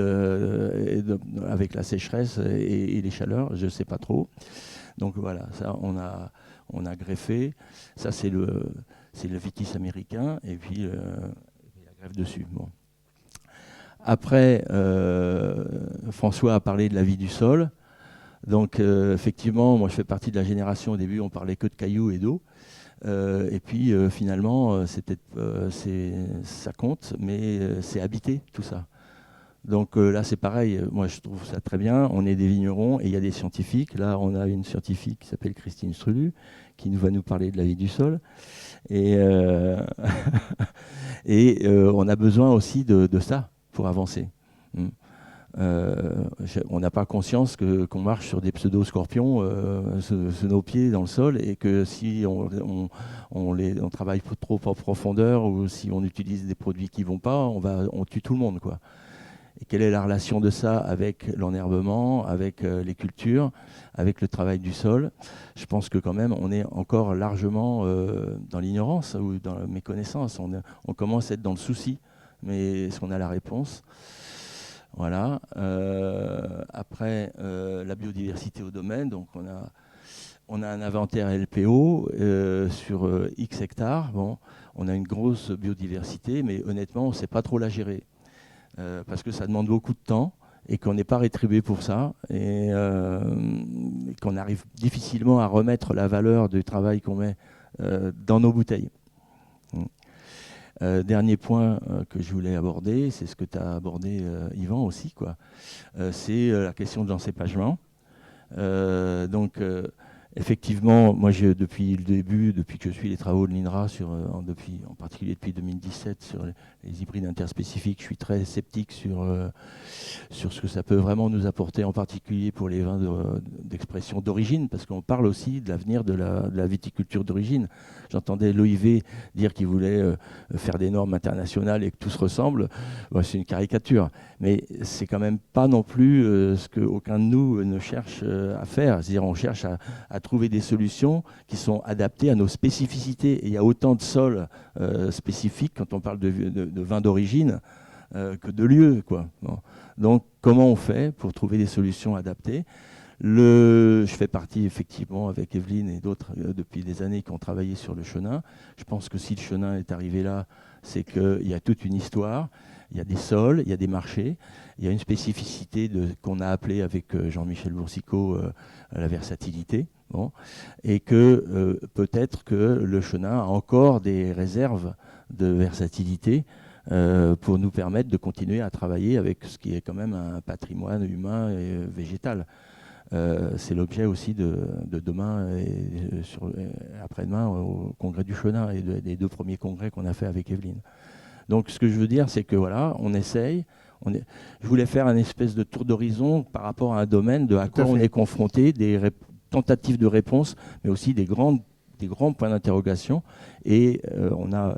avec la sécheresse et les chaleurs? Je ne sais pas trop. Donc voilà, ça on a greffé. Ça c'est le vitis américain et puis la greffe dessus. Bon. Après, François a parlé de la vie du sol. Donc, effectivement, moi, je fais partie de la génération, au début, on parlait que de cailloux et d'eau. Et puis, finalement, ça compte, mais c'est habité, tout ça. Donc là, c'est pareil. Moi, je trouve ça très bien. On est des vignerons et il y a des scientifiques. Là, on a une scientifique qui s'appelle Christine Strulu, qui va nous parler de la vie du sol. Et, on a besoin aussi de ça pour avancer. On n'a pas conscience qu'on marche sur des pseudo-scorpions sous nos pieds dans le sol et que si on travaille trop en profondeur ou si on utilise des produits qui ne vont pas, on tue tout le monde, quoi. Et quelle est la relation de ça avec l'enherbement, avec les cultures, avec le travail du sol? Je pense que quand même, on est encore largement dans l'ignorance ou dans la méconnaissance. On commence à être dans le souci. Mais est-ce qu'on a la réponse? Voilà. Après, la biodiversité au domaine. Donc, on a un inventaire LPO sur X hectares. Bon, on a une grosse biodiversité, mais honnêtement, on ne sait pas trop la gérer. Parce que ça demande beaucoup de temps et qu'on n'est pas rétribué pour ça et qu'on arrive difficilement à remettre la valeur du travail qu'on met dans nos bouteilles. Dernier point que je voulais aborder, c'est ce que tu as abordé, Yvan, aussi, quoi. C'est la question de l'encépagement. Donc, effectivement, moi, depuis le début, depuis que je suis les travaux de l'INRA, en particulier depuis 2017, sur les hybrides interspécifiques, je suis très sceptique sur ce que ça peut vraiment nous apporter, en particulier pour les vins d'expression d'origine, parce qu'on parle aussi de l'avenir de la viticulture d'origine. J'entendais l'OIV dire qu'il voulait faire des normes internationales et que tout se ressemble. Bon, c'est une caricature, mais c'est quand même pas non plus ce qu'aucun de nous ne cherche à faire. C'est-à-dire on cherche à trouver des solutions qui sont adaptées à nos spécificités. Et il y a autant de sols spécifiques quand on parle de vins d'origine que de lieux, quoi. Bon. Donc, comment on fait pour trouver des solutions adaptées ? Je fais partie, effectivement, avec Evelyne et d'autres, depuis des années qui ont travaillé sur le Chenin. Je pense que si le Chenin est arrivé là, c'est qu'il y a toute une histoire. Il y a des sols, il y a des marchés, il y a une spécificité qu'on a appelée avec Jean-Michel Boursicot la versatilité. Bon. Et que peut-être que le Chenin a encore des réserves de versatilité pour nous permettre de continuer à travailler avec ce qui est quand même un patrimoine humain et végétal. C'est l'objet aussi de demain et après-demain au congrès du Chenin et des 2 premiers congrès qu'on a fait avec Evelyne. Donc ce que je veux dire, c'est que voilà, on essaye. Je voulais faire un espèce de tour d'horizon par rapport à un domaine à quoi on est confronté, des tentatives de réponse, mais aussi des grands points d'interrogation. Et on a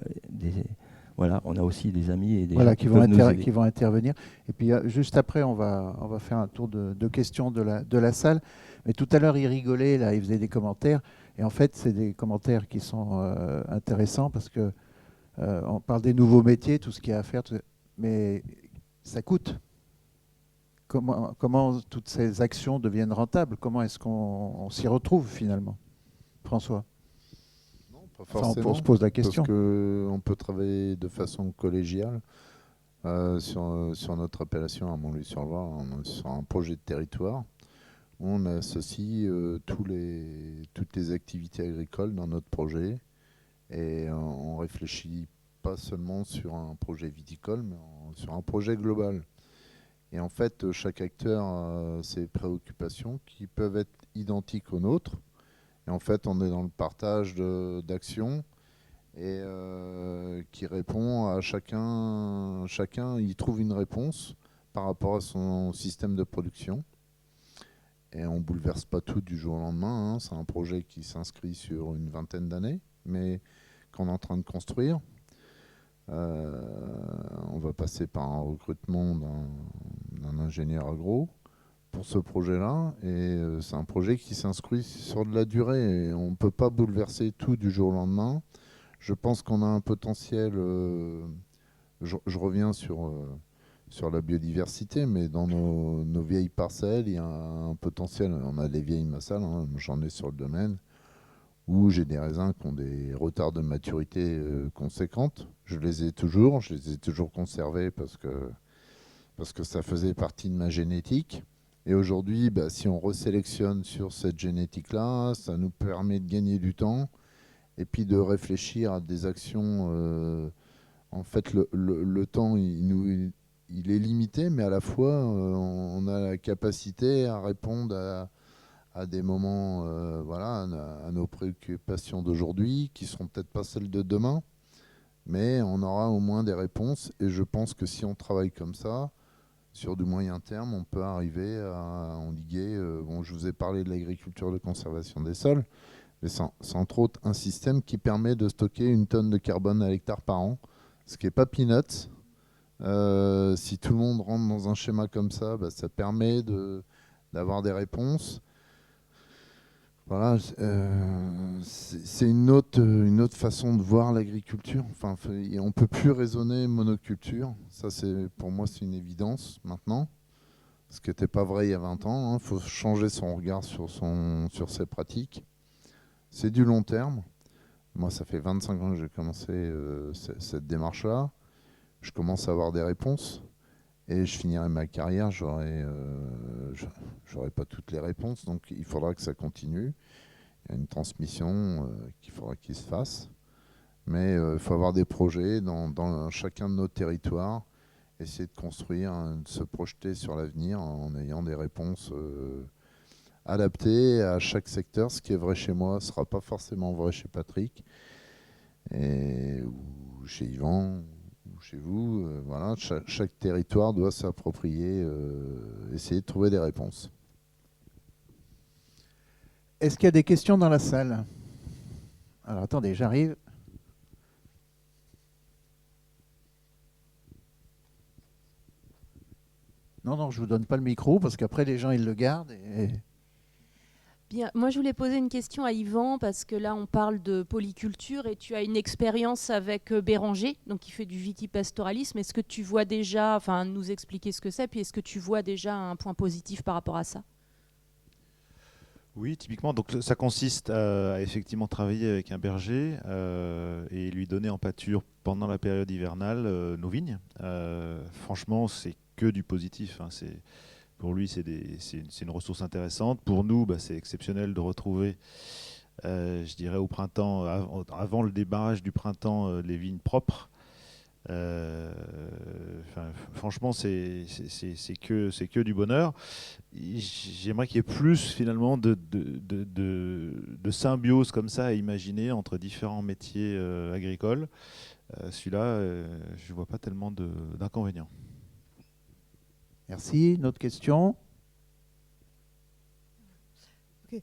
aussi des amis et des gens qui vont intervenir. Et puis juste après, on va faire un tour de questions de la salle. Mais tout à l'heure, il rigolait, là, il faisait des commentaires. Et en fait, c'est des commentaires qui sont intéressants parce que on parle des nouveaux métiers, tout ce qu'il y a à faire, mais ça coûte. Comment toutes ces actions deviennent rentables? Comment est-ce qu'on s'y retrouve finalement? François? Non, pas forcément. On se pose la question. Parce qu'on peut travailler de façon collégiale sur notre appellation à Montluy-sur-Loire, sur un projet de territoire. On associe toutes les activités agricoles dans notre projet. Et on réfléchit pas seulement sur un projet viticole, mais sur un projet global. Et en fait, chaque acteur a ses préoccupations qui peuvent être identiques aux nôtres. Et en fait, on est dans le partage d'actions et qui répond à chacun. Chacun y trouve une réponse par rapport à son système de production. Et on ne bouleverse pas tout du jour au lendemain. Hein. C'est un projet qui s'inscrit sur une vingtaine d'années, mais qu'on est en train de construire. On va passer par un recrutement d'un ingénieur agro pour ce projet-là. Et c'est un projet qui s'inscrit sur de la durée. Et on ne peut pas bouleverser tout du jour au lendemain. Je pense qu'on a un potentiel... je reviens sur la biodiversité, mais dans nos vieilles parcelles, il y a un potentiel. On a des vieilles massales, hein, j'en ai sur le domaine, où j'ai des raisins qui ont des retards de maturité conséquentes. Je les ai toujours conservés parce que ça faisait partie de ma génétique. Et aujourd'hui, si on resélectionne sur cette génétique-là, ça nous permet de gagner du temps et puis de réfléchir à des actions. En fait, le temps, il est limité, mais à la fois, on a la capacité à répondre à des moments, à nos préoccupations d'aujourd'hui, qui ne seront peut-être pas celles de demain, mais on aura au moins des réponses. Et je pense que si on travaille comme ça, sur du moyen terme, on peut arriver à endiguer. Je vous ai parlé de l'agriculture de conservation des sols, mais c'est entre autres un système qui permet de stocker 1 tonne de carbone à l'hectare par an, ce qui n'est pas peanuts. Si tout le monde rentre dans un schéma comme ça, ça permet d'avoir des réponses. Voilà, c'est une autre façon de voir l'agriculture. Enfin, on ne peut plus raisonner monoculture. Ça, pour moi, c'est une évidence maintenant. Ce qui n'était pas vrai il y a 20 ans. Il faut changer son regard sur ses pratiques. C'est du long terme. Moi, ça fait 25 ans que j'ai commencé cette démarche-là. Je commence à avoir des réponses. Et je finirai ma carrière, j'aurai pas toutes les réponses. Donc, il faudra que ça continue. Il y a une transmission qu'il faudra qu'il se fasse. Mais il faut avoir des projets dans chacun de nos territoires, essayer de construire, de se projeter sur l'avenir en ayant des réponses adaptées à chaque secteur. Ce qui est vrai chez moi ne sera pas forcément vrai chez Patrick, ou chez Yvan, ou chez vous. Voilà, chaque territoire doit s'approprier, essayer de trouver des réponses. Est-ce qu'il y a des questions dans la salle? Alors attendez, j'arrive. Non, je ne vous donne pas le micro parce qu'après les gens ils le gardent. Bien, moi je voulais poser une question à Yvan parce que là on parle de polyculture et tu as une expérience avec Béranger, donc qui fait du vitipastoralisme. Est-ce que tu vois déjà, enfin nous expliquer ce que c'est, puis est-ce que tu vois déjà un point positif par rapport à ça? Oui, typiquement, donc ça consiste à effectivement travailler avec un berger et lui donner en pâture pendant la période hivernale nos vignes. Franchement, c'est que du positif. Hein. Pour lui, c'est une ressource intéressante. Pour nous, c'est exceptionnel de retrouver, je dirais au printemps, avant le débarrage du printemps, les vignes propres. Franchement, c'est que du bonheur. J'aimerais qu'il y ait plus finalement de symbiose comme ça à imaginer entre différents métiers agricoles. Celui-là, je ne vois pas tellement d'inconvénients. Merci. Une autre question? Okay.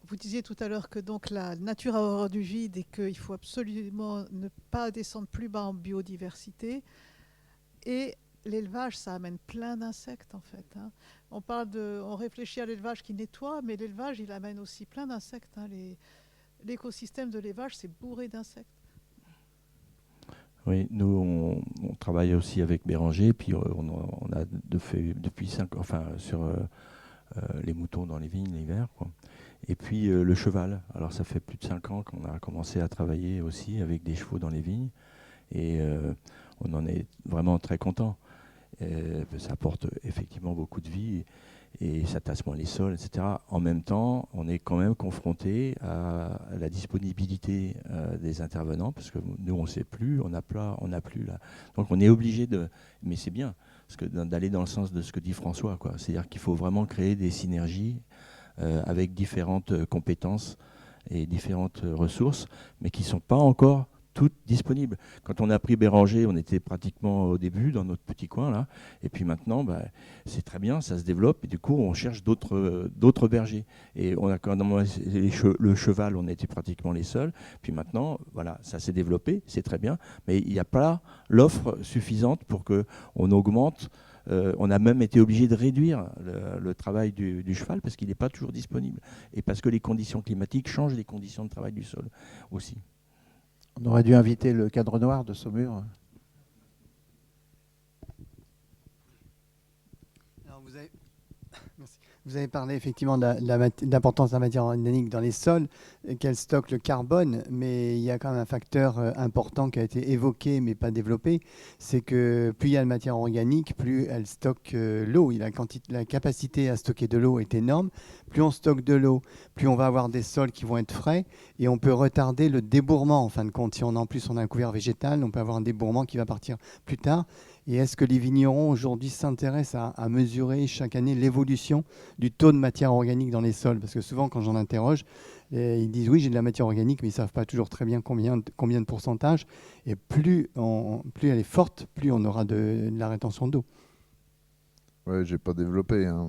Vous disiez tout à l'heure que donc la nature a horreur du vide et qu'il faut absolument ne pas descendre plus bas en biodiversité. Et l'élevage, ça amène plein d'insectes en fait. Hein. On réfléchit à l'élevage qui nettoie, mais l'élevage, il amène aussi plein d'insectes. Hein. L'écosystème de l'élevage, c'est bourré d'insectes. Oui, nous on travaille aussi avec Béranger, puis on a fait depuis 5 ans, enfin sur les moutons dans les vignes l'hiver, quoi. Et puis le cheval. Alors ça fait plus de 5 ans qu'on a commencé à travailler aussi avec des chevaux dans les vignes, et on en est vraiment très content. Ça apporte effectivement beaucoup de vie et ça tasse moins les sols, etc. En même temps, on est quand même confronté à la disponibilité des intervenants, parce que nous, on ne sait plus, on n'a plus là. Donc on est obligé mais c'est bien, d'aller dans le sens de ce que dit François, quoi. C'est-à-dire qu'il faut vraiment créer des synergies avec différentes compétences et différentes ressources, mais qui ne sont pas encore toutes disponibles. Quand on a pris Béranger, on était pratiquement au début dans notre petit coin là, et puis maintenant, c'est très bien, ça se développe, et du coup, on cherche d'autres bergers. Et on a quand même le cheval, on était pratiquement les seuls. Puis maintenant, voilà, ça s'est développé, c'est très bien, mais il n'y a pas l'offre suffisante pour que on augmente. On a même été obligé de réduire le travail du cheval parce qu'il n'est pas toujours disponible, et parce que les conditions climatiques changent les conditions de travail du sol aussi. On aurait dû inviter le cadre noir de Saumur. Alors vous avez parlé effectivement de l'importance de la matière organique dans les sols, qu'elle stocke le carbone, mais il y a quand même un facteur important qui a été évoqué mais pas développé, c'est que plus il y a de matière organique, plus elle stocke l'eau. La capacité à stocker de l'eau est énorme. Plus on stocke de l'eau, plus on va avoir des sols qui vont être frais et on peut retarder le débourrement en fin de compte. Si en plus on a un couvert végétal, on peut avoir un débourrement qui va partir plus tard. Et est-ce que les vignerons aujourd'hui s'intéressent à mesurer chaque année l'évolution du taux de matière organique dans les sols? Parce que souvent quand j'en interroge, ils disent oui, j'ai de la matière organique, mais ils ne savent pas toujours très bien combien de pourcentage. Et plus elle est forte, plus on aura de la rétention d'eau. Ouais, j'ai pas développé. Hein.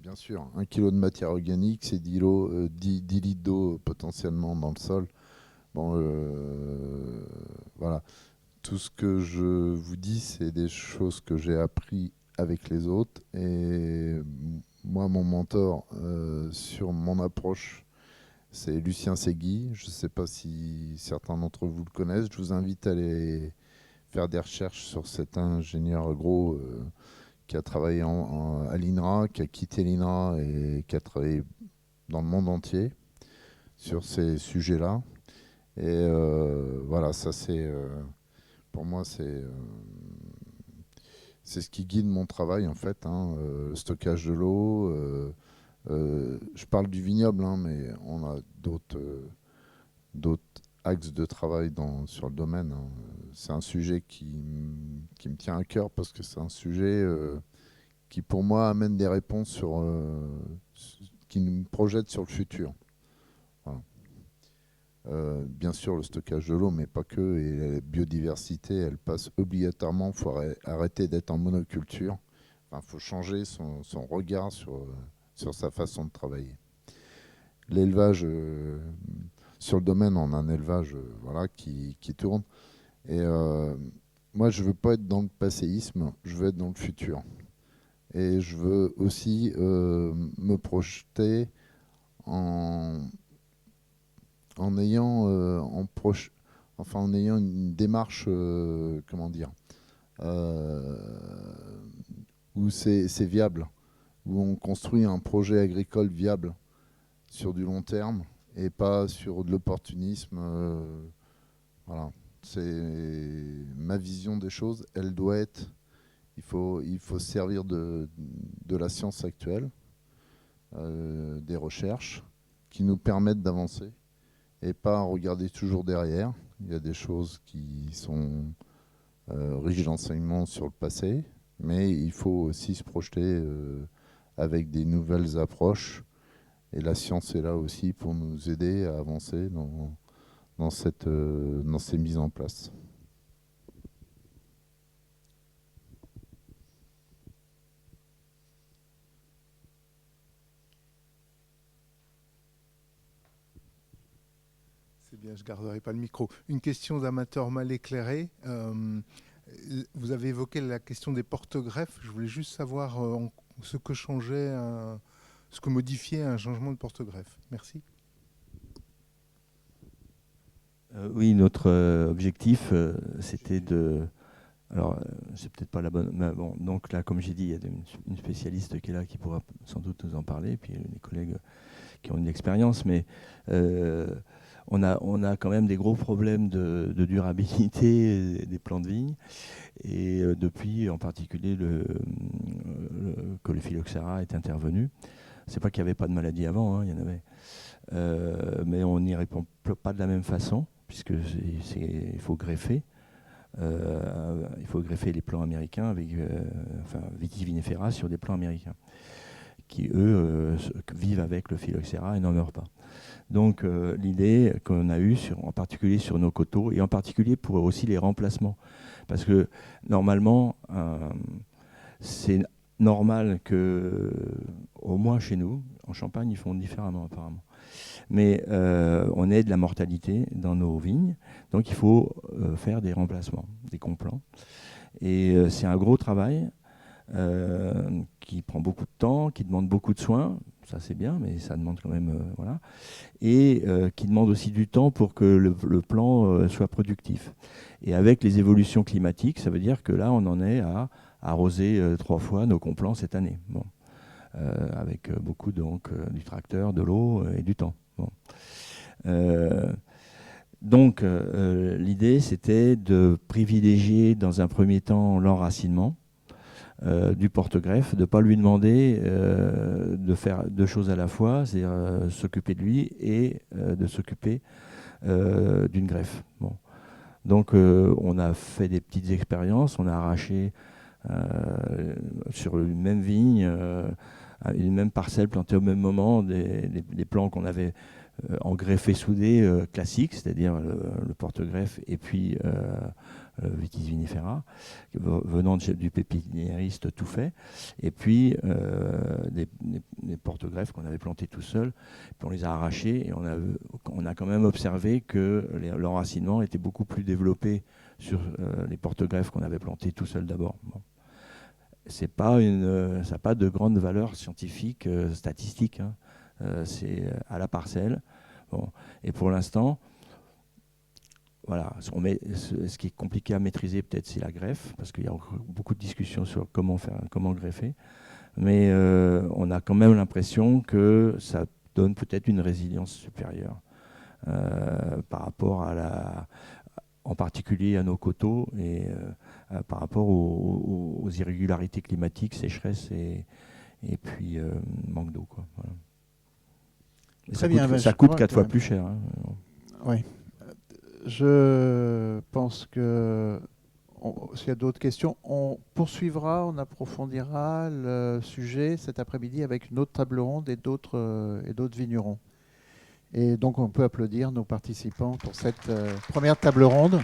Bien sûr, 1 kilo de matière organique, c'est 10 litres d'eau potentiellement dans le sol. Bon, voilà. Tout ce que je vous dis, c'est des choses que j'ai appris avec les autres. Et moi, mon mentor sur mon approche, c'est Lucien Segui. Je ne sais pas si certains d'entre vous le connaissent. Je vous invite à aller faire des recherches sur cet ingénieur agro qui a travaillé à l'INRA, qui a quitté l'INRA et qui a travaillé dans le monde entier sur ces sujets-là. Et voilà, ça c'est pour moi c'est ce qui guide mon travail en fait, hein, le stockage de l'eau. Je parle du vignoble, hein, mais on a d'autres axes de travail sur le domaine, hein. C'est un sujet qui me tient à cœur parce que c'est un sujet qui pour moi amène des réponses qui nous projettent sur le futur. Voilà. Bien sûr le stockage de l'eau, mais pas que, et la biodiversité, elle passe obligatoirement, il faut arrêter d'être en monoculture, il faut changer son regard sur sa façon de travailler. L'élevage, sur le domaine, on a un élevage voilà, qui tourne, et moi je ne veux pas être dans le passéisme, je veux être dans le futur. Et je veux aussi me projeter en ayant une démarche, comment dire, où c'est viable, où on construit un projet agricole viable sur du long terme et pas sur de l'opportunisme. Voilà, c'est ma vision des choses. Elle doit être, il faut se servir de la science actuelle, des recherches qui nous permettent d'avancer et pas regarder toujours derrière. Il y a des choses qui sont riches d'enseignements sur le passé, mais il faut aussi se projeter avec des nouvelles approches. Et la science est là aussi pour nous aider à avancer dans ces mises en place. C'est bien, je ne garderai pas le micro. Une question d'amateur mal éclairé. Vous avez évoqué la question des porte-greffes. Je voulais juste savoir ce que changeait, ce que modifiait un changement de porte-greffe. Merci. Oui, notre objectif, c'était de... Alors, c'est peut-être pas la bonne... Mais bon, donc là, comme j'ai dit, il y a une spécialiste qui est là qui pourra sans doute nous en parler, et puis les collègues qui ont une expérience, mais on a quand même des gros problèmes de durabilité des plants de vigne, et depuis en particulier que le phylloxéra est intervenu. C'est pas qu'il n'y avait pas de maladie avant, hein, il y en avait. Mais on n'y répond pas de la même façon, puisque il faut greffer. Il faut greffer les plants américains avec Vitis vinifera sur des plants américains qui, eux, vivent avec le phylloxéra et n'en meurent pas. Donc l'idée qu'on a eue, en particulier sur nos coteaux, et en particulier pour aussi les remplacements, parce que normalement, c'est normal que, au moins chez nous, en Champagne, ils font différemment apparemment, mais on ait de la mortalité dans nos vignes, donc il faut faire des remplacements, des complants. Et c'est un gros travail qui prend beaucoup de temps, qui demande beaucoup de soins, ça c'est bien, mais ça demande quand même, voilà, et qui demande aussi du temps pour que le plant soit productif. Et avec les évolutions climatiques, ça veut dire que là, on en est à arroser 3 fois nos complants cette année. Bon. Avec beaucoup du tracteur, de l'eau et du temps. Bon. Donc l'idée c'était de privilégier dans un premier temps l'enracinement du porte-greffe, de ne pas lui demander de faire 2 choses à la fois, c'est-à-dire s'occuper de lui et de s'occuper d'une greffe. Bon. Donc on a fait des petites expériences, on a arraché sur une même vigne, une même parcelle plantée au même moment, des plants qu'on avait engreffés soudés classiques, c'est-à-dire le porte-greffe et puis Vitis vinifera, venant du pépiniériste tout fait, et puis des porte-greffes qu'on avait plantés tout seul, puis on les a arrachés, et on a quand même observé que l'enracinement était beaucoup plus développé sur les porte-greffes qu'on avait plantés tout seul d'abord. Bon. ça n'a pas de grande valeur scientifique, statistique. Hein. C'est à la parcelle. Bon. Et pour l'instant, voilà, ce qui est compliqué à maîtriser peut-être c'est la greffe, parce qu'il y a beaucoup de discussions sur comment greffer. Mais on a quand même l'impression que ça donne peut-être une résilience supérieure par rapport en particulier à nos coteaux et par rapport aux irrégularités climatiques, sécheresse et puis manque d'eau. Voilà. Très bien, ça coûte 4 fois plus cher. Hein. Oui. Je pense que s'il y a d'autres questions, on poursuivra, on approfondira le sujet cet après-midi avec une autre table ronde et d'autres vignerons. Et donc on peut applaudir nos participants pour cette première table ronde.